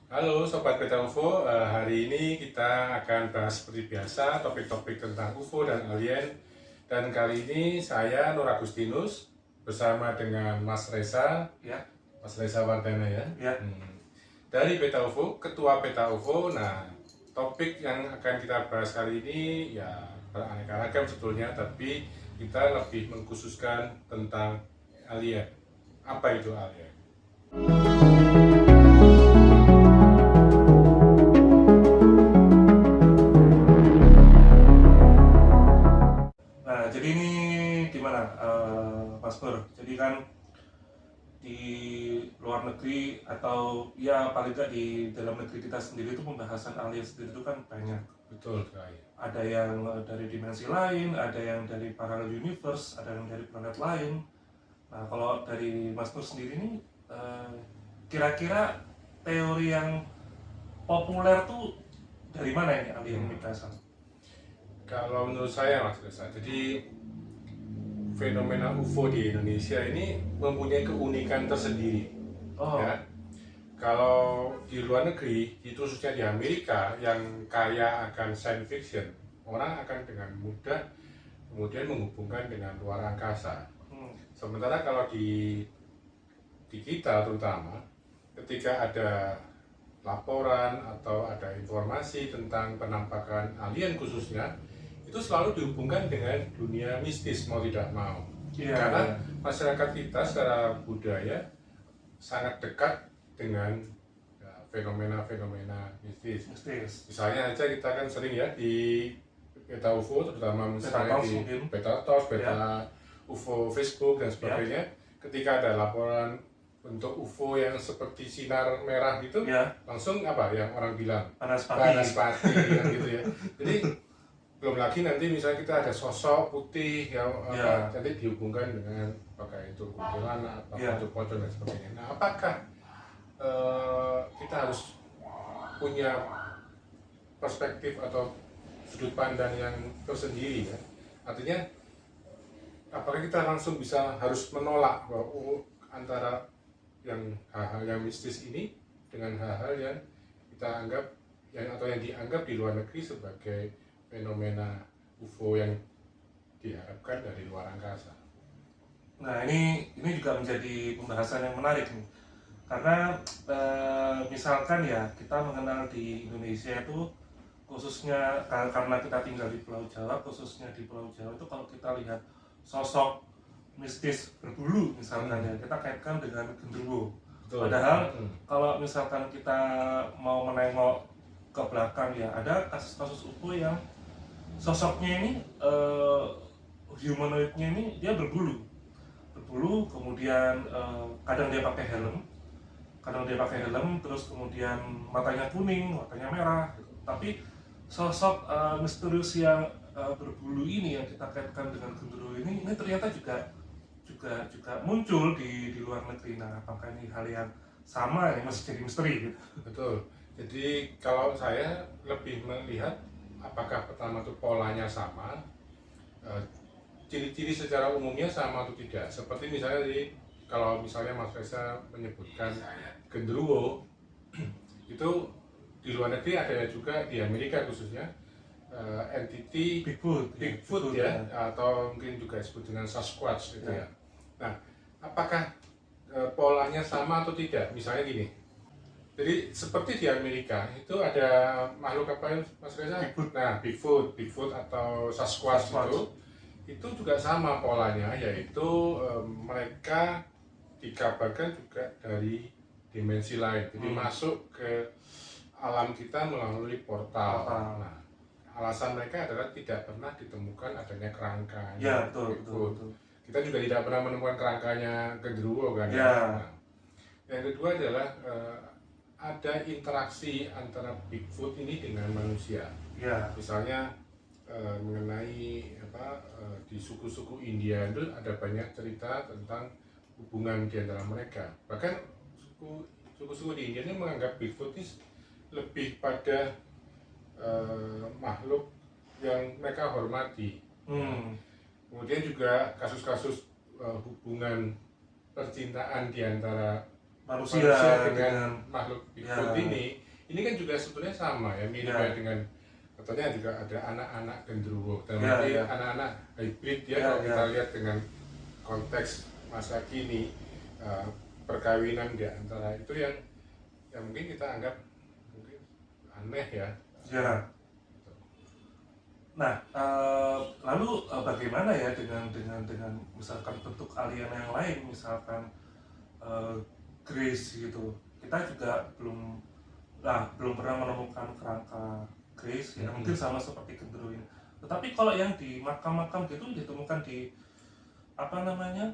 Halo Sobat Beta UFO, hari ini kita akan bahas seperti biasa topik-topik tentang UFO dan alien. Dan kali ini saya Nur Agustinus bersama dengan Mas Reza, Ya, Mas Reza Wardana ya. ya. Dari Beta UFO, Ketua Beta UFO. Nah, topik yang akan kita bahas kali ini ya beraneka ragam sebetulnya, tapi kita lebih mengkhususkan tentang alien. Apa itu alien? Nah, jadi ini gimana, Mas Pur? Jadi kan di luar negeri atau ya paling nggak di dalam negeri kita sendiri itu pembahasan alien sendiri itu kan banyak. Betul sekali. Ada yang dari dimensi lain, ada yang dari parallel universe, ada yang dari planet lain. Nah, kalau dari Mas Pur sendiri ini, kira-kira teori yang populer tuh dari mana ini alien ini berasal? Kalau menurut saya Mas Reza, jadi fenomena UFO di Indonesia ini mempunyai keunikan tersendiri. Oh, Ya, kalau di luar negeri, itu khususnya di Amerika yang kaya akan science fiction, orang akan dengan mudah kemudian menghubungkan dengan luar angkasa. Sementara kalau di kita terutama, ketika ada laporan atau ada informasi tentang penampakan alien khususnya, itu selalu dihubungkan dengan dunia mistis mau tidak mau. iya, Karena iya. masyarakat kita secara budaya sangat dekat dengan ya, fenomena-fenomena mistis. Mistis. Misalnya aja kita kan sering ya di Beta UFO, terutama misalnya Beta Talks di mungkin. Beta Talks, Beta UFO Facebook dan sebagainya, ketika ada laporan untuk UFO yang seperti sinar merah gitu, Ya, langsung apa yang orang bilang panas panas pagi. pati kan gitu ya. Jadi belum lagi nanti misalnya kita ada sosok putih yang Ya. nanti dihubungkan dengan apakah itu kuntilanak, apakah Ya. itu pocong dan sebagainya. Nah, apakah kita harus punya perspektif atau sudut pandang yang tersendiri ya? Artinya apakah kita langsung bisa harus menolak bahwa antara yang hal-hal yang mistis ini dengan hal-hal yang kita anggap atau yang dianggap di luar negeri sebagai fenomena UFO yang diharapkan dari luar angkasa. Nah, ini juga menjadi pembahasan yang menarik nih. Karena misalkan ya kita mengenal di Indonesia itu khususnya karena kita tinggal di Pulau Jawa, khususnya di Pulau Jawa itu kalau kita lihat sosok mistis berbulu misalkan ya kita kaitkan dengan genderuwo. Padahal kalau misalkan kita mau menengok ke belakang ya ada kasus-kasus UFO yang sosoknya ini humanoidnya ini dia berbulu, kemudian kadang dia pakai helm, terus kemudian matanya kuning, matanya merah gitu. Tapi sosok misterius yang berbulu ini yang kita kaitkan dengan genderuwo ini ternyata juga muncul di luar negeri. Nah, apakah ini hal yang sama ya masih jadi misteri gitu? Betul. Jadi kalau saya lebih melihat apakah pertama itu polanya sama, ciri-ciri secara umumnya sama atau tidak. Seperti misalnya kalau misalnya Mas Reza menyebutkan genderuwo, itu di luar negeri ada juga di Amerika khususnya entity Bigfoot ya, atau mungkin juga disebut dengan Sasquatch gitu ya. Nah, apakah polanya sama atau tidak? Misalnya gini, jadi seperti di Amerika itu ada makhluk apa yang Mas Reza? Bigfoot. Nah, Bigfoot atau Sasquatch itu juga sama polanya, yaitu mereka dikabarkan juga dari dimensi lain, jadi masuk ke alam kita melalui portal. Nah, alasan mereka adalah tidak pernah ditemukan adanya kerangkanya. Ya, betul. Kita juga tidak pernah menemukan kerangkanya genderuwo kan. Ya. Nah, yang kedua adalah ada interaksi antara Bigfoot ini dengan manusia. Ya. Misalnya mengenai di suku-suku India itu ada banyak cerita tentang hubungan di antara mereka. Bahkan suku-suku di India ini menganggap Bigfoot ini lebih pada makhluk yang mereka hormati. Kemudian juga kasus-kasus hubungan percintaan di antara manusia dengan makhluk Bigfoot ya, ini kan juga sebetulnya sama ya, mirip ya, ya dengan katanya juga ada anak-anak genderuwo dan ya, nanti ya, anak-anak hybrid ya, ya, kalau ya, kita lihat dengan konteks masa kini, perkawinan di antara itu yang mungkin kita anggap mungkin aneh ya. ya. Nah, lalu bagaimana ya dengan misalkan bentuk alien yang lain, misalkan eh, Grace gitu. Kita juga belum pernah menemukan kerangka Grace ya, mungkin sama seperti genderuwo ini. Tetapi kalau yang di makam-makam gitu ditemukan di apa namanya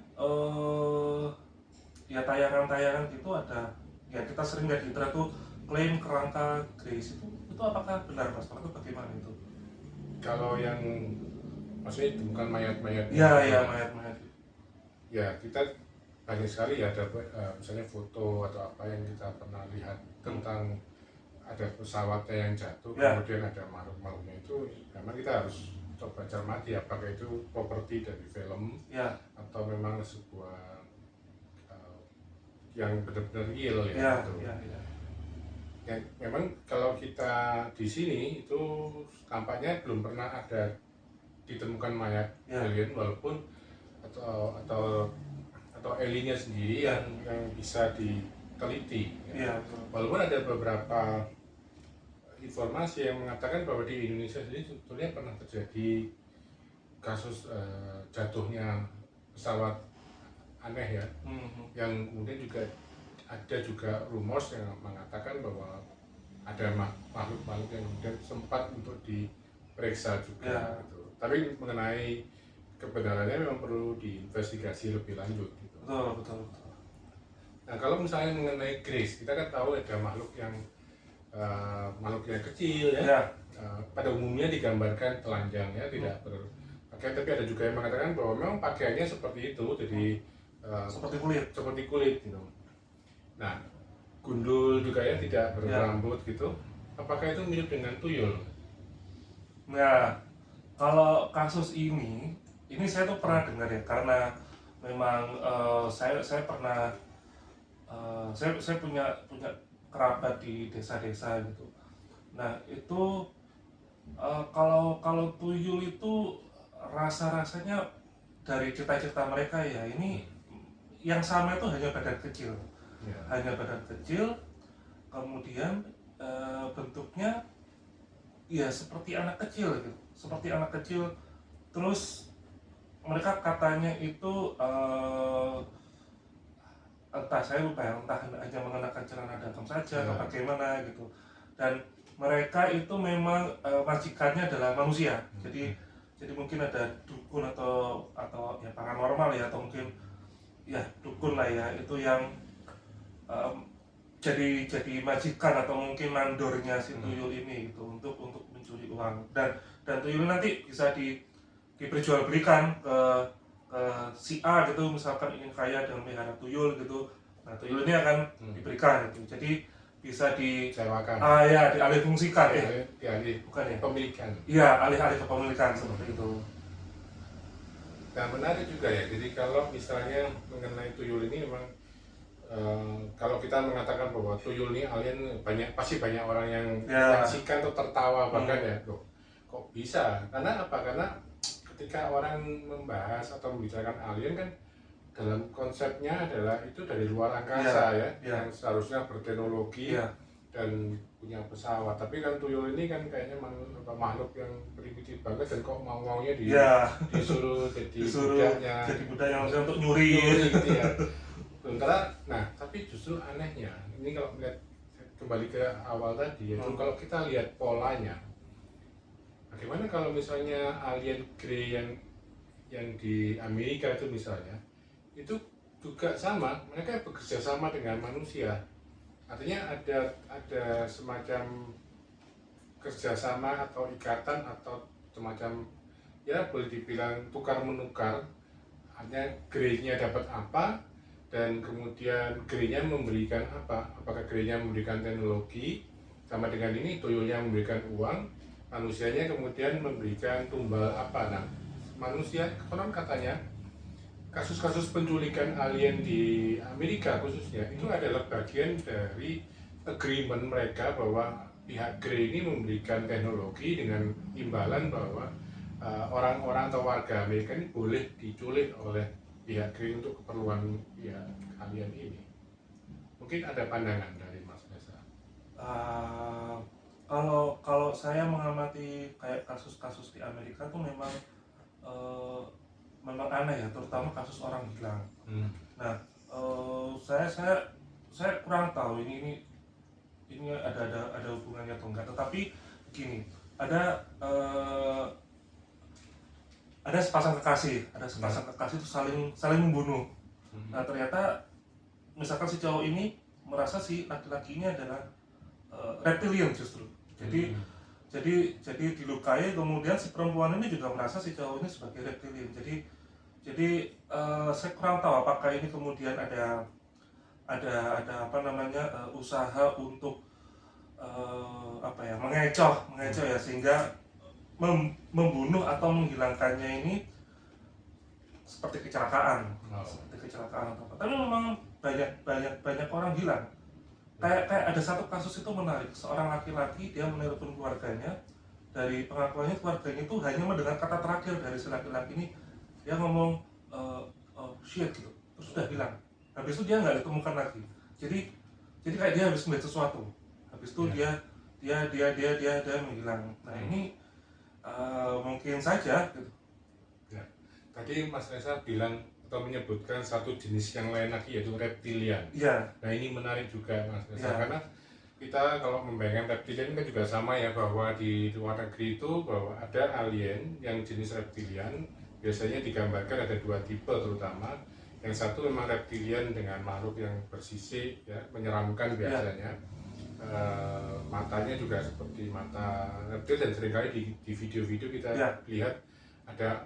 ya tayangan-tayangan gitu ada, ya kita sering lihat di internet tuh klaim kerangka Grace itu apakah benar Mas? Atau bagaimana itu? Kalau yang maksudnya bukan mayat-mayat Iya, gitu iya, ya. mayat-mayat. Ya kita banyak sekali ya ada misalnya foto atau apa yang kita pernah lihat tentang ada pesawatnya yang jatuh, Ya, kemudian ada makhluk-makhluknya itu, memang kita harus coba cermati apakah itu properti dari film ya, atau memang sebuah yang benar-benar real ya, ya, gitu. ya, ya. Ya, memang kalau kita di sini itu tampaknya belum pernah ada ditemukan mayat Ya. alien, walaupun atau aliennya sendiri Ya. yang bisa diteliti ya. Iya, betul. Walaupun ada beberapa informasi yang mengatakan bahwa di Indonesia sendiri sebetulnya pernah terjadi kasus jatuhnya pesawat aneh ya, yang kemudian juga ada juga rumors yang mengatakan bahwa ada makhluk-makhluk yang kemudian sempat untuk diperiksa juga Ya. gitu. Tapi mengenai kebenarannya memang perlu diinvestigasi lebih lanjut gitu. Betul, betul, betul. Nah, kalau misalnya mengenai Grace, kita kan tahu ada makhluk yang kecil ya. Ya. Pada umumnya digambarkan telanjangnya tidak berpakaian, tapi ada juga yang mengatakan bahwa memang pakaiannya seperti itu, jadi seperti kulit gitu. Nah, gundul juga ya, tidak berambut gitu. Apakah itu mirip dengan tuyul? Nah, kalau kasus ini saya tuh pernah dengar ya, karena memang saya pernah saya punya kerabat di desa-desa gitu. Nah, itu kalau tuyul itu rasa-rasanya dari cerita-cerita mereka ya, ini yang sama itu hanya badan kecil. Ya. Hanya badan kecil, kemudian bentuknya ya seperti anak kecil gitu, seperti anak kecil. Terus mereka katanya itu entah, saya lupa ya, entah hanya mengenakan celana dalam saja atau bagaimana gitu. Dan mereka itu memang majikannya adalah manusia. Jadi mungkin ada dukun atau ya paranormal ya, atau mungkin ya dukun lah ya, itu yang jadi majikan atau mungkin mandornya si tuyul ini gitu, untuk mencuri uang. Dan tuyul nanti bisa diperjualbelikan ke si A gitu, misalkan ingin kaya dengan melihara tuyul gitu. Nah, tuyul ini akan diberikan gitu. Jadi bisa disewakan. Ya, dialihfungsikan bukan ya, pemilikan. Iya, alih-alih kepemilikan seperti itu. Nah, menarik juga ya. Jadi kalau misalnya mengenai tuyul ini memang kalau kita mengatakan bahwa tuyul ini alien, pasti banyak orang yang menyaksikan atau tertawa bahkan ya, kok bisa? Karena apa? Karena ketika orang membahas atau membicarakan alien kan dalam konsepnya adalah itu dari luar angkasa yang seharusnya berteknologi dan punya pesawat. Tapi kan tuyul ini kan kayaknya makhluk yang primitif banget, dan kok maunya disuruh jadi budaknya maksudnya untuk nyuri gitu ya. Sementara, nah tapi justru anehnya ini kalau melihat kembali ke awal tadi, yaitu kalau kita lihat polanya, bagaimana kalau misalnya alien Grey yang di Amerika itu misalnya, itu juga sama, mereka bekerja sama dengan manusia. Artinya ada semacam kerjasama atau ikatan atau semacam ya boleh dibilang tukar menukar. Artinya Grey-nya dapat apa dan kemudian Grey-nya memberikan apa? Apakah Grey-nya memberikan teknologi, sama dengan ini tuyulnya memberikan uang, manusianya kemudian memberikan tumbal apa? Nah, manusia konon katanya kasus-kasus penculikan alien di Amerika khususnya itu adalah bagian dari agreement mereka bahwa pihak Grey ini memberikan teknologi dengan imbalan bahwa orang-orang atau warga Amerika ini boleh diculik oleh pihak Grey untuk keperluan pihak alien ini. Mungkin ada pandangan dari Mas Reza. Kalau saya mengamati kayak kasus-kasus di Amerika tuh memang memang aneh ya, terutama kasus orang hilang. Nah, saya kurang tahu ini ada hubungannya atau enggak. Tetapi begini, ada sepasang kekasih itu saling membunuh. Nah, ternyata misalkan si cowok ini merasa si laki-laki ini adalah reptilian justru. Jadi dilukai, kemudian si perempuan ini juga merasa si cowok ini sebagai reptilian. Jadi saya kurang tahu apakah ini kemudian ada apa namanya usaha untuk mengecoh ya, sehingga membunuh atau menghilangkannya ini seperti kecelakaan atau apa. Tapi memang banyak orang hilang. Kayak ada satu kasus itu menarik, seorang laki-laki dia menelpon keluarganya, dari pengakuannya keluarganya itu hanya mendengar kata terakhir dari si laki-laki ini, dia ngomong shit gitu, terus sudah hilang. Habis itu dia nggak ditemukan lagi. Jadi kayak dia habis melihat sesuatu, habis itu dia menghilang. Nah ini mungkin saja gitu. Ya. Tadi Mas Reza bilang atau menyebutkan satu jenis yang lain lagi, yaitu reptilian. Iya. Nah ini menarik juga Mas Reza, Ya. karena kita kalau membayangkan reptilian kan juga sama ya, bahwa di luar negeri itu bahwa ada alien yang jenis reptilian, biasanya digambarkan ada dua tipe terutama. Yang satu memang reptilian dengan makhluk yang bersisik ya, menyeramkan biasanya. Matanya juga seperti mata reptil, dan seringkali di video-video kita lihat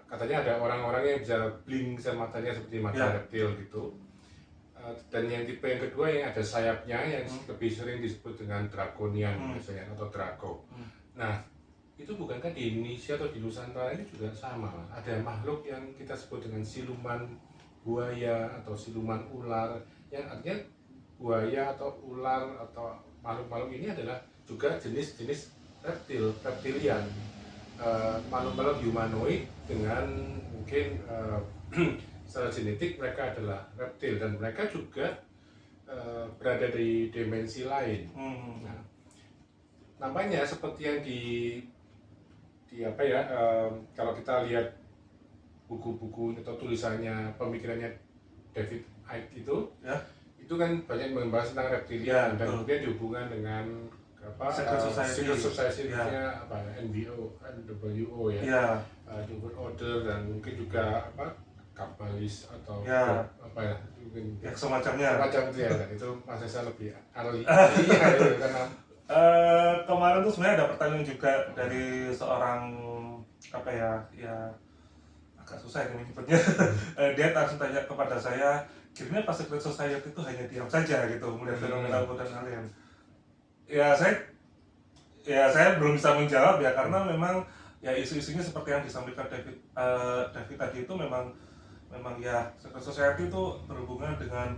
katanya ada orang-orang yang bisa blink matanya seperti mata reptil gitu. Dan yang tipe yang kedua yang ada sayapnya, yang lebih sering disebut dengan draconian biasanya, atau draco. Nah itu bukankah di Indonesia atau di Nusantara ini juga sama, ada makhluk yang kita sebut dengan siluman buaya atau siluman ular, yang artinya buaya atau ular atau makhluk-makhluk ini adalah juga jenis-jenis reptilian, makhluk-makhluk humanoid dengan mungkin secara genetik mereka adalah reptil, dan mereka juga berada di dimensi lain. Nah, nampaknya seperti yang kalau kita lihat buku-buku atau tulisannya, pemikirannya David Icke itu kan banyak membahas tentang reptilian, dan kemudian dihubungkan dengan secret society-nya NWO ya, New World Order, dan mungkin juga kabalis atau mungkin semacamnya itu ya. Dan itu masih saya lebih ahli karena kemarin tuh sebenarnya ada pertanyaan juga dari seorang agak susah ya menyebutnya. Dia langsung tanya kepada saya, kira-kira pas secret society itu hanya diam saja gitu melihat fenomena dan alien. Ya saya belum bisa menjawab ya, karena memang ya isu-isunya seperti yang disampaikan David tadi itu memang ya secret society itu berhubungan dengan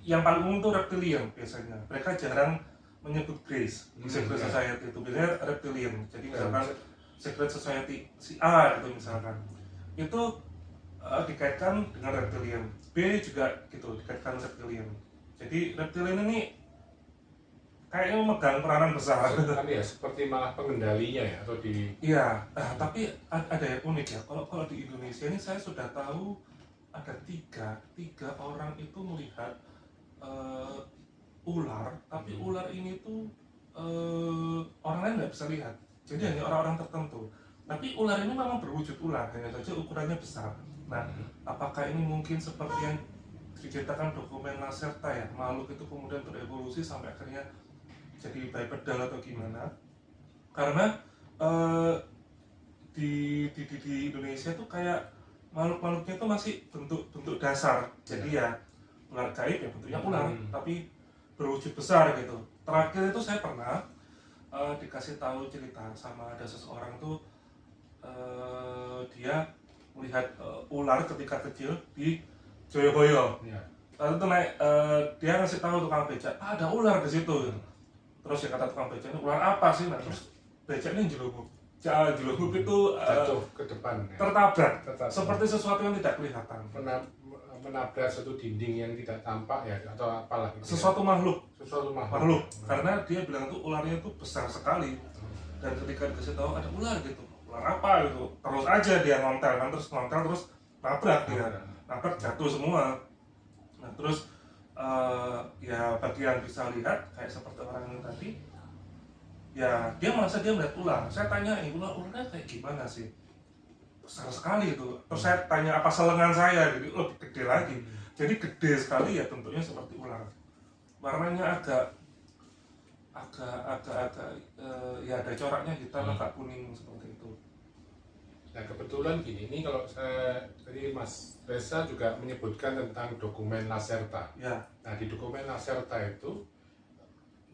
yang paling umum itu reptilian biasanya. Mereka jarang menyebut Grace di secret society itu, biasanya reptilian. Jadi misalkan secret society si A gitu misalkan, itu dikaitkan dengan reptilian. B juga gitu, dikaitkan reptilian. Jadi reptilian ini kayaknya memegang peranan besar. Kan ya, seperti malah pengendalinya ya, atau di... Iya, tapi ada yang unik ya. Kalau di Indonesia ini saya sudah tahu ada tiga orang itu melihat ular, tapi ular ini tuh orang lain nggak bisa lihat. Jadi hanya orang-orang tertentu. Tapi ular ini memang berwujud ular, hanya saja ukurannya besar. Nah, apakah ini mungkin seperti yang diceritakan dokumen Lacerta ya, makhluk itu kemudian berevolusi sampai akhirnya jadi bipedal atau gimana? Karena di Indonesia tuh kayak makhluk-makhluknya itu masih bentuk dasar. Jadi ya ular gaib ya bentuknya ular, tapi berwujud besar gitu. Terakhir itu saya pernah dikasih tahu cerita sama ada seseorang tuh, dia melihat ular ketika kecil di Joyoboyo. Ya. Lalu tuh naik, dia ngasih tahu tukang becak, ada ular di situ. Gitu. Terus ya kata tukang becak, ini ular apa sih? Nah terus becaknya jelubuk. Jelubuk itu Jatuh ke depan. Ya. tertabrak, seperti sesuatu yang tidak kelihatan. Menabrak satu dinding yang tidak tampak ya, atau apalah gitu. Sesuatu makhluk. Sesuatu Makhluk. Karena dia bilang tuh ularnya tuh besar sekali. Dan ketika dikasih tahu ada ular gitu, ular apa gitu, terus aja dia ngontel kan, terus ngontel terus nabrak dia, nabrak jatuh semua. Nah terus ya bagi yang bisa lihat kayak seperti orang ini tadi, ya dia merasa dia melihat ular. Saya tanya, ularnya kayak gimana sih? Besar sekali itu. Terus saya tanya apa selengan saya, gitu lebih gede lagi. Jadi gede sekali ya, bentuknya seperti ular. Warnanya agak ya ada coraknya hitam agak kuning seperti itu. Nah kebetulan gini, ini kalau saya tadi Mas Reza juga menyebutkan tentang dokumen Lacerta. Ya. Nah di dokumen Lacerta itu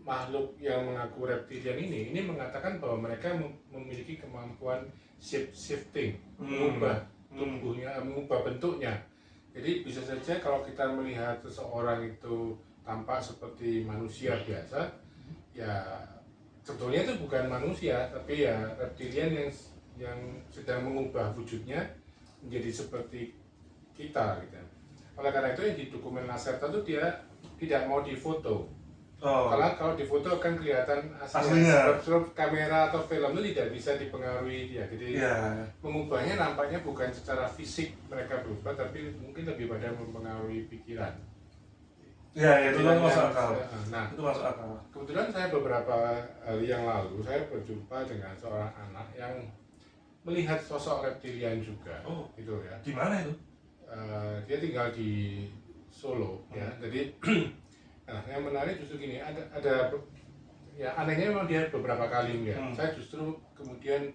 makhluk yang mengaku reptilian ini mengatakan bahwa mereka memiliki kemampuan shifting, mengubah tubuhnya, mengubah bentuknya. Jadi bisa saja kalau kita melihat seseorang itu tampak seperti manusia biasa, ya sebetulnya itu bukan manusia, tapi ya reptilian yang sedang mengubah wujudnya menjadi seperti kita gitu. Oleh karena itu yang di dokumen Lacerta itu dia tidak mau difoto. Karena kalau difoto kan kelihatan aslinya. Sebab kamera atau film itu tidak bisa dipengaruhi dia. Jadi mengubahnya nampaknya bukan secara fisik mereka berubah, tapi mungkin lebih pada mempengaruhi pikiran. Ya, itu kan masuk akal. Nah, itu masuk akal. Kebetulan saya beberapa hari yang lalu saya berjumpa dengan seorang anak yang melihat sosok reptilian juga. Itu ya. Di mana itu? Dia tinggal di Solo ya. Jadi nah, yang menarik justru gini, ada ya anehnya memang dia beberapa kali melihat. Saya justru kemudian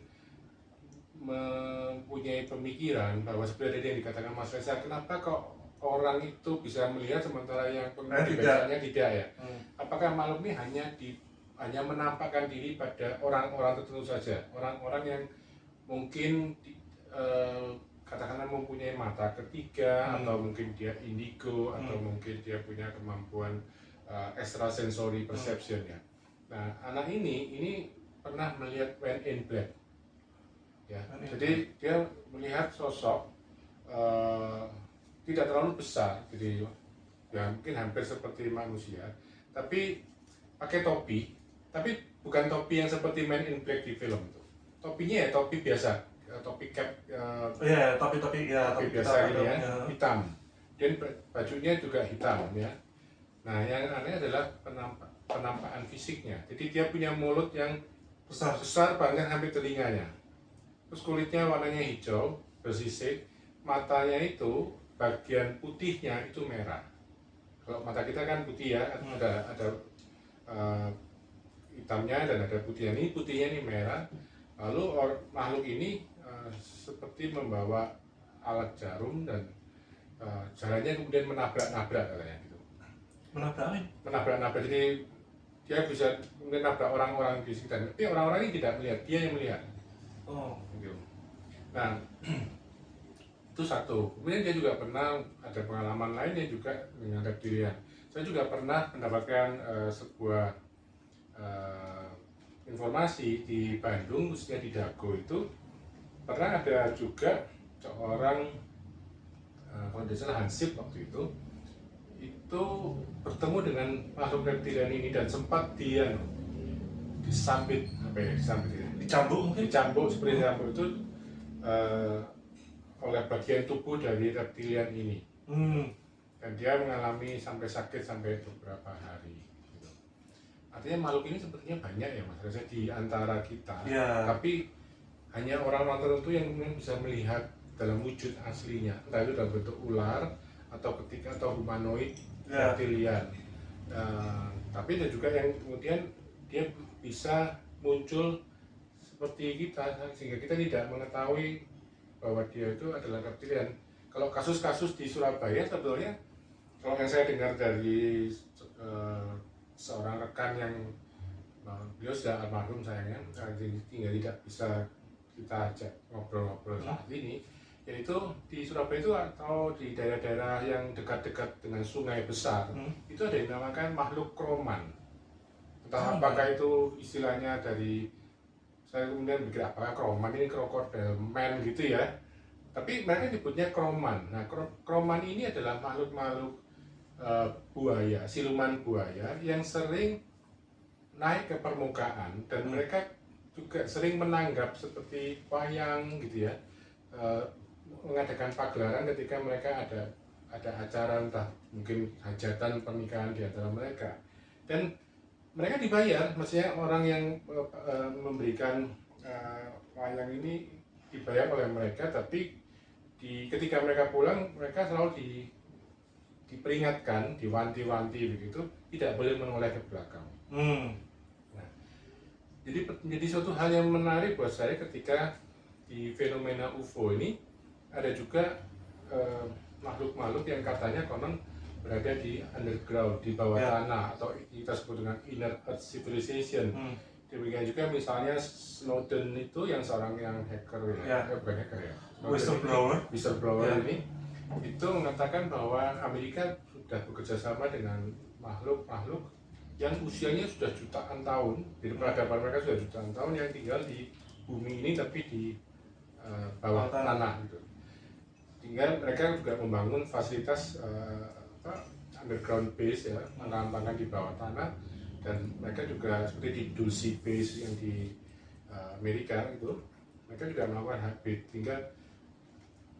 mempunyai pemikiran bahwa sebenarnya yang dikatakan Mas Reza, kenapa kok orang itu bisa melihat sementara yang pengemudi becaknya tidak ya? Apakah makhluk ini hanya menampakkan diri pada orang-orang tertentu saja, orang-orang yang mungkin katakanlah mempunyai mata ketiga, atau mungkin dia indigo, atau mungkin dia punya kemampuan extrasensory perception ya. Nah anak ini pernah melihat Man in Black ya. Jadi dia melihat sosok tidak terlalu besar, jadi ya mungkin hampir seperti manusia, tapi pakai topi, tapi bukan topi yang seperti Man in Black di film itu. Topinya ya topi biasa, topi cap, topi biasa ini ya, hitam, dan bajunya juga hitam ya. Nah yang aneh adalah penampakan fisiknya. Jadi dia punya mulut yang besar bahkan hampir telinganya. Terus kulitnya warnanya hijau, bersisik, matanya itu bagian putihnya itu merah. Kalau mata kita kan putih ya, ada hitamnya dan ada putihnya. Ini putihnya ini merah. Lalu makhluk ini seperti membawa alat jarum dan jalannya kemudian menabrak-nabrak katanya gitu. Menabrak-nabrak. Jadi dia bisa mungkin nabrak orang-orang di sekitar. Tapi orang-orang ini tidak melihat, dia yang melihat. Gitu. Nah itu satu. Kemudian dia juga pernah ada pengalaman lainnya juga dengan reptilian. Saya juga pernah mendapatkan sebuah informasi di Bandung, khususnya di Dago itu pernah ada juga seorang kalau tidak salah Hansip waktu itu bertemu dengan makhluk reptilian ini dan sempat dia disambit, dicambuk seperti cambuk itu oleh bagian tubuh dari reptilian ini, dan dia mengalami sampai sakit sampai beberapa hari. Artinya makhluk ini sepertinya banyak ya Mas Reza di antara kita, tapi hanya orang-orang tertentu yang kemudian bisa melihat dalam wujud aslinya, entah itu dalam bentuk ular atau humanoid reptilian. Tapi ada juga yang kemudian dia bisa muncul seperti kita, sehingga kita tidak mengetahui bahwa dia itu adalah reptilian. Kalau kasus-kasus di Surabaya sebetulnya, kalau yang saya dengar dari seorang rekan yang beliau sudah almarhum sayangnya, tinggal tidak bisa kita ajak ngobrol-ngobrol saat ini, yaitu di Surabaya itu atau di daerah-daerah yang dekat-dekat dengan sungai besar, itu ada yang dinamakan makhluk kroman. Entah apakah itu istilahnya dari, saya kemudian pikir apakah kroman ini krokodil man gitu ya, tapi mereka nyebutnya kroman. Nah, kroman ini adalah makhluk-makhluk buaya, siluman buaya yang sering naik ke permukaan dan mereka juga sering menanggap seperti wayang gitu ya, mengadakan pagelaran ketika mereka ada acara, entah mungkin hajatan pernikahan di antara mereka, dan mereka dibayar, maksudnya orang yang memberikan wayang ini dibayar oleh mereka, tapi ketika mereka pulang mereka selalu diperingatkan, diwanti-wanti begitu, tidak boleh menoleh ke belakang. Nah, jadi menjadi suatu hal yang menarik buat saya ketika di fenomena UFO ini ada juga makhluk-makhluk yang katanya konon berada di underground, di bawah tanah, atau kita sebut dengan inner earth civilization. Demikian juga misalnya Snowden itu yang seorang yang hacker bukan hacker ya, whistleblower ini itu mengatakan bahwa Amerika sudah bekerja sama dengan makhluk-makhluk yang usianya sudah jutaan tahun, di peradaban mereka sudah jutaan tahun, yang tinggal di bumi ini tapi di bawah tanah gitu. Tinggal mereka juga membangun fasilitas underground base ya, pangkalan di bawah tanah, dan mereka juga seperti di Dulce Base yang di Amerika itu, mereka juga melakukan heartbeat. Hingga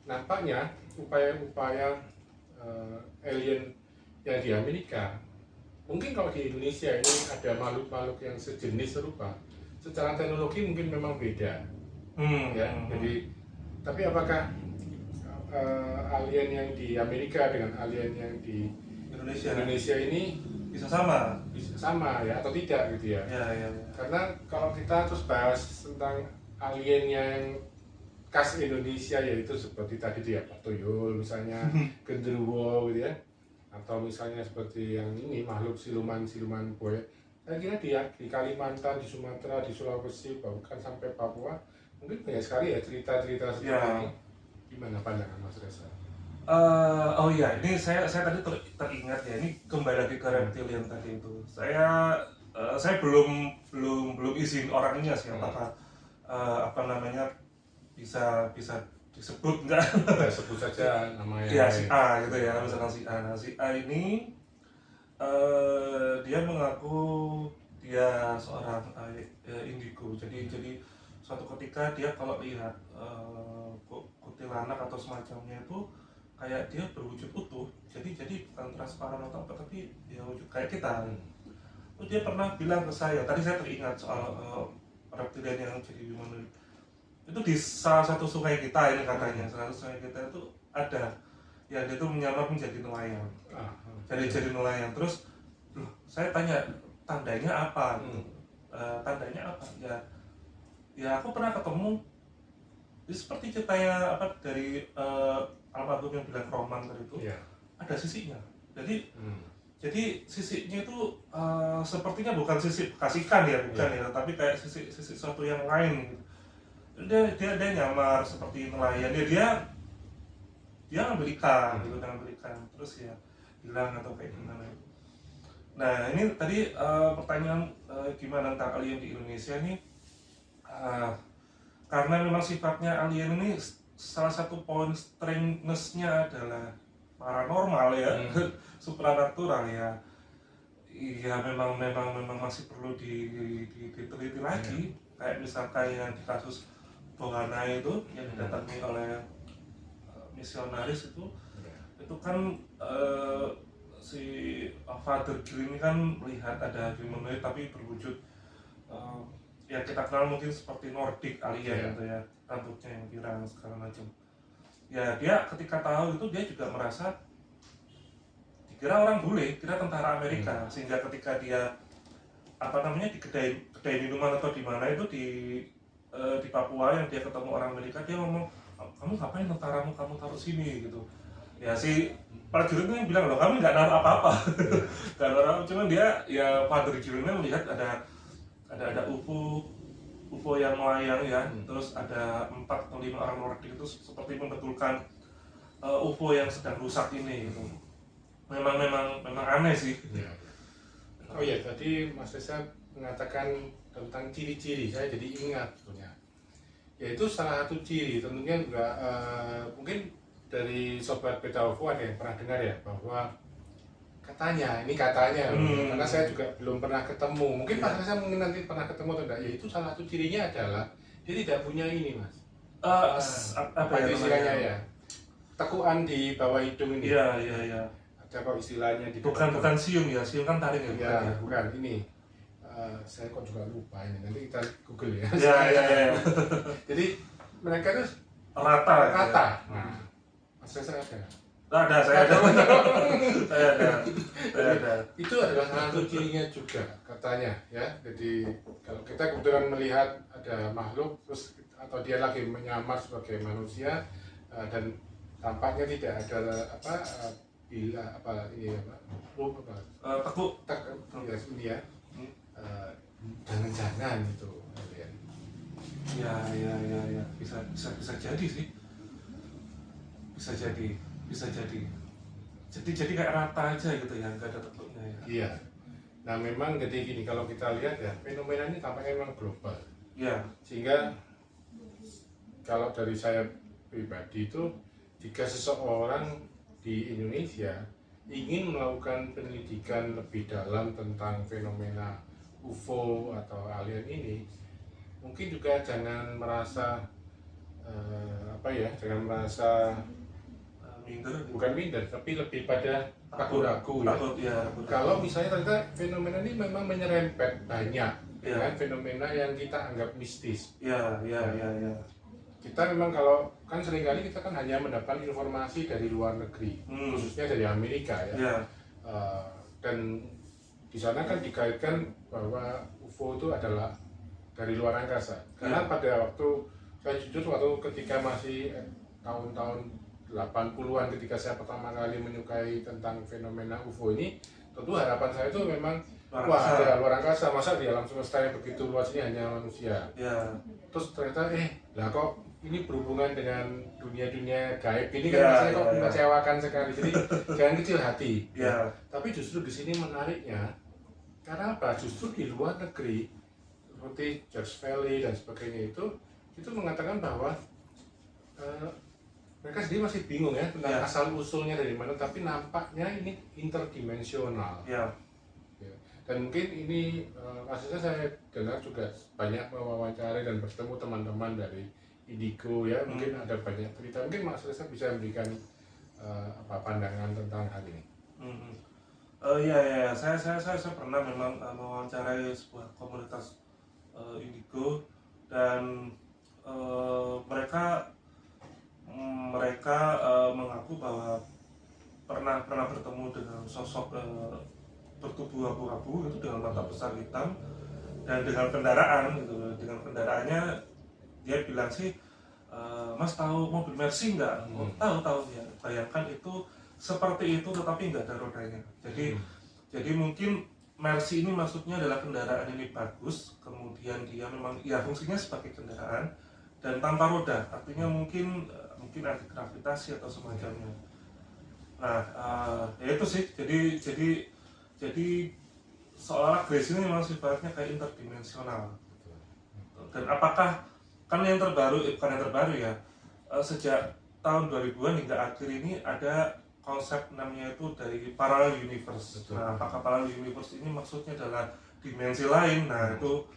nampaknya upaya-upaya alien yang di Amerika, mungkin kalau di Indonesia ini ada makhluk-makhluk yang sejenis serupa, secara teknologi mungkin memang beda, ya. Jadi, tapi apakah alien yang di Amerika dengan alien yang di Indonesia ini bisa sama ya, atau tidak gitu ya? Karena kalau kita terus bahas tentang alien yang khas Indonesia, yaitu seperti tadi itu ya, Pak Tuyul misalnya, genderuwo gitu ya, atau misalnya seperti yang ini makhluk siluman buaya, saya kira di Kalimantan, di Sumatera, di Sulawesi, bahkan sampai Papua, mungkin banyak sekali ya cerita-cerita seperti ini. Gimana pandangan Mas Reza? Oh iya, ini saya tadi teringat ya, ini kembali lagi ke reptilian tadi itu. Saya belum izin orangnya sih, apakah apa namanya bisa disebut enggak? Ya, sebut saja namanya. Ya, si A gitu ya, misalkan si A. Nah, si A ini dia mengaku dia seorang indigo. Jadi suatu ketika dia kalau lihat kuntilanak atau semacamnya itu kayak dia berwujud utuh. Jadi bukan transparan atau apa, tapi dia wujud kayak kita. Terus dia pernah bilang ke saya, tadi saya teringat soal reptilian yang jadi humanoid. Itu di salah satu sungai kita ini katanya, salah satu sungai kita itu ada yang dia itu menyamar menjadi nelayan. Jadi nelayan. Terus saya tanya tandanya apa? Tandanya apa? Ya aku pernah ketemu. Jadi seperti ceritanya apa dari almarhum yang bilang roman tadi itu, ada sisinya. Jadi sisinya itu sepertinya bukan sisi kasihkan ya, bukan ya, tapi kayak sisi sesuatu yang lain gitu. Dia nyamar seperti nelayan, dia ngambil ikan gitu, terus ya hilang atau kayak gimana. Nah ini tadi pertanyaan gimana tentang alien di Indonesia ini, karena memang sifatnya alien ini salah satu poin strength-nya adalah paranormal ya, supranatural ya. Iya memang masih perlu diteliti lagi. Kayak misalkan yang di kasus Bohana itu yang didatangi oleh misionaris itu kan si Father Green kan melihat ada humanoid tapi berwujud ya kita kenal mungkin seperti Nordic alien gitu ya, rambutnya yang pirang segala macam. Ya dia ketika tahu itu dia juga merasa dikira orang bule, kira tentara Amerika, sehingga ketika dia apa namanya di kedai minuman atau di mana itu di Papua yang dia ketemu orang Amerika, dia ngomong, kamu ngapain tentaramu kamu taruh sini gitu. Ya si prajuritnya bilang, loh kami nggak naruh apa-apa. Nggak naruh, cuma dia ya Father Green melihat ada UFO UFO yang melayang ya, terus ada 4 atau 5 orang Nordik itu seperti membetulkan UFO yang sedang rusak ini gitu. Memang aneh sih. Ya. Oh iya, tadi Mas Reza mengatakan tentang ciri-ciri, saya jadi ingat sebetulnya. Yaitu salah satu ciri, tentunya juga mungkin dari Sobat Beta UFO ada yang pernah dengar ya, bahwa ini katanya, karena saya juga belum pernah ketemu. Mungkin Mas Reza mungkin nanti pernah ketemu atau enggak, yaitu salah satu cirinya adalah dia tidak punya ini Mas. Apa itu istilahnya ya? Tekuan di bawah hidung ini. Iya. Ada kok istilahnya di bukan siung ya, siung kan taring ya. Ya, bukan ini. Saya kok juga lupa ini. Nanti kita Google ya. Iya. Jadi mereka itu rata. Nah, Mas Reza ada. Saya ada. Itu adalah salah satu cirinya juga katanya ya. Jadi kalau kita kebetulan melihat ada makhluk terus atau dia lagi menyamar sebagai manusia dan tampaknya tidak ada tekuk ya ini ya. Jangan-jangan itu ya bisa jadi sih, bisa jadi kayak rata aja gitu ya, nggak ada tekuknya ya. Iya. Nah memang jadi gini, kalau kita lihat ya fenomena ini tampaknya memang global ya, sehingga kalau dari saya pribadi itu jika seseorang di Indonesia ingin melakukan penelitikan lebih dalam tentang fenomena UFO atau alien ini, mungkin juga jangan merasa jangan merasa bukan minder, tapi lebih pada ragu-ragu ya. Kalau misalnya ternyata fenomena ini memang menyerempet banyak dengan fenomena yang kita anggap mistis. Ya. Kita memang kalau kan seringkali kita kan hanya mendapat informasi dari luar negeri, khususnya dari Amerika ya. Dan di sana kan dikaitkan bahwa UFO itu adalah dari luar angkasa. Karena pada waktu saya jujur ketika masih tahun-tahun 80-an ketika saya pertama kali menyukai tentang fenomena UFO ini, tentu harapan saya itu memang ada luar angkasa, masa di alam semesta yang begitu luas ini hanya manusia. Terus ternyata lah kok ini berhubungan dengan dunia-dunia gaib ini kan rasanya kok mengecewakan sekali. Jadi jangan kecil hati. Tapi justru di sini menariknya karena apa? Justru di luar negeri seperti George Valley dan sebagainya itu mengatakan bahwa mereka sendiri masih bingung ya tentang asal usulnya dari mana, tapi nampaknya ini interdimensional. Dan mungkin ini kasusnya saya dengar juga banyak mewawancarai dan bertemu teman-teman dari Indigo ya, mungkin ada banyak cerita. Mungkin Mas Reza bisa memberikan pandangan tentang hal ini. Saya pernah memang mewawancarai sebuah komunitas Indigo dan mereka mengaku bahwa pernah bertemu dengan sosok bertubuh abu-abu itu dengan mata besar hitam dan dengan kendaraan gitu. Dengan kendaraannya dia bilang sih, Mas tahu mobil Mercy nggak? Tahu ya. Bayangkan itu seperti itu tetapi nggak ada rodanya. Jadi mungkin Mercy ini maksudnya adalah kendaraan ini bagus, kemudian dia memang fungsinya sebagai kendaraan dan tanpa roda, artinya mungkin anti gravitasi atau semacamnya. Nah, ya itu sih. Jadi seolah Grace ini memang sifatnya kayak interdimensional. Dan apakah kan yang terbaru, bukan yang terbaru ya, sejak tahun 2000-an hingga akhir ini ada konsep namanya itu dari parallel universe. Nah, apakah parallel universe ini maksudnya adalah dimensi lain? Nah, itu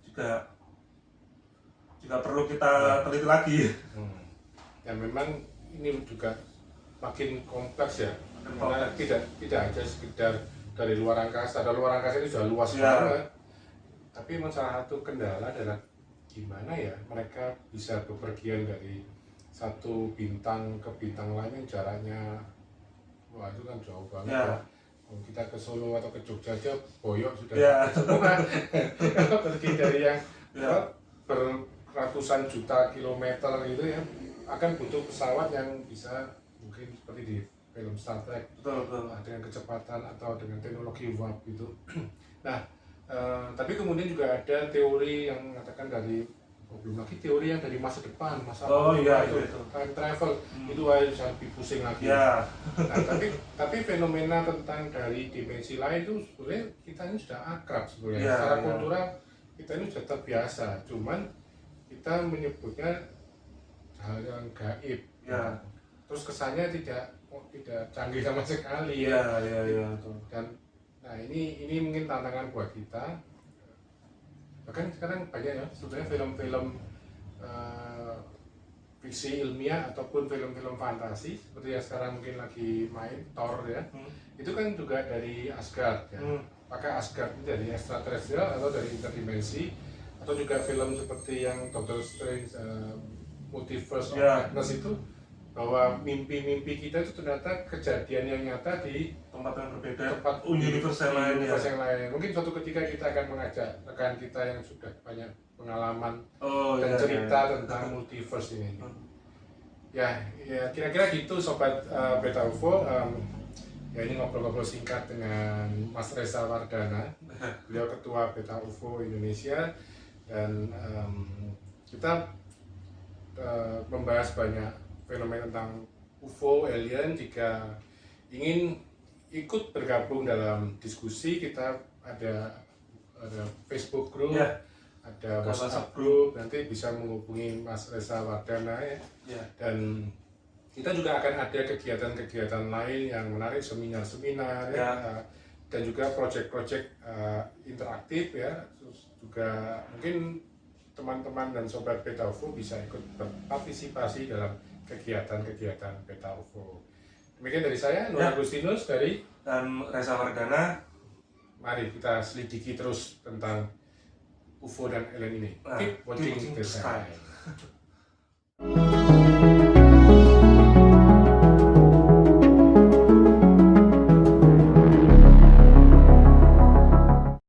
juga perlu kita teliti lagi. Ya memang ini juga makin kompleks ya, karena tidak hanya sekedar dari luar angkasa. Dari luar angkasa ini sudah luas banget. Tapi memang salah satu kendala adalah gimana ya mereka bisa bepergian dari satu bintang ke bintang lain yang jaraknya itu kan jauh banget ya. Kita ke Solo atau ke Jogja aja boyok sudah semua. Kalau pergi dari yang beratusan juta kilometer gitu ya, akan butuh pesawat yang bisa mungkin seperti di film Star Trek, betul. Dengan kecepatan atau dengan teknologi warp gitu. Nah, Tapi kemudian juga ada teori yang mengatakan belum lagi teori yang dari masa depan, masa lalu iya, itu itu. time travel, itu aja lebih pusing lagi. Ya. Nah, tapi fenomena tentang dari dimensi lain itu sebenarnya kita ini sudah akrab sebenarnya. Ya, Secara ya. kultural kita ini sudah terbiasa, cuman kita menyebutnya hal yang gaib. Ya. Terus kesannya tidak canggih sama sekali Iya, iya, iya. Dan nah ini mungkin tantangan buat kita. Bahkan sekarang banyak ya sebenarnya film-film fiksi ilmiah ataupun film-film fantasi seperti yang sekarang mungkin lagi main Thor ya. Itu kan juga dari Asgard ya. Apakah Asgard itu dari extraterrestrial atau dari interdimensi, atau juga film seperti yang Doctor Strange Multiverse of Madness itu, bahwa mimpi-mimpi kita itu ternyata kejadian yang nyata di tempat yang berbeda, tempat universe yang lain, universe yang lain. Mungkin suatu ketika kita akan mengajak rekan kita yang sudah banyak pengalaman dan cerita tentang multiverse ini. Ya kira-kira gitu sobat Beta UFO. Ya ini ngobrol-ngobrol singkat dengan Mas Reza Wardana, beliau ketua Beta UFO Indonesia, dan kita membahas banyak fenomena tentang UFO, alien. Jika ingin ikut bergabung dalam diskusi, kita ada Facebook group, ya, ada WhatsApp group, nanti bisa menghubungi Mas Reza Wardana ya. Dan kita juga akan ada kegiatan-kegiatan lain yang menarik, seminar-seminar ya. Dan juga proyek-proyek interaktif ya. Terus juga mungkin teman-teman dan sobat Beta UFO bisa ikut berpartisipasi dalam kegiatan-kegiatan Beta UFO. Demikian dari saya, Nur Agustinus dan Reza Wardana. Mari kita selidiki terus tentang UFO dan alien ini. Keep watching the sky.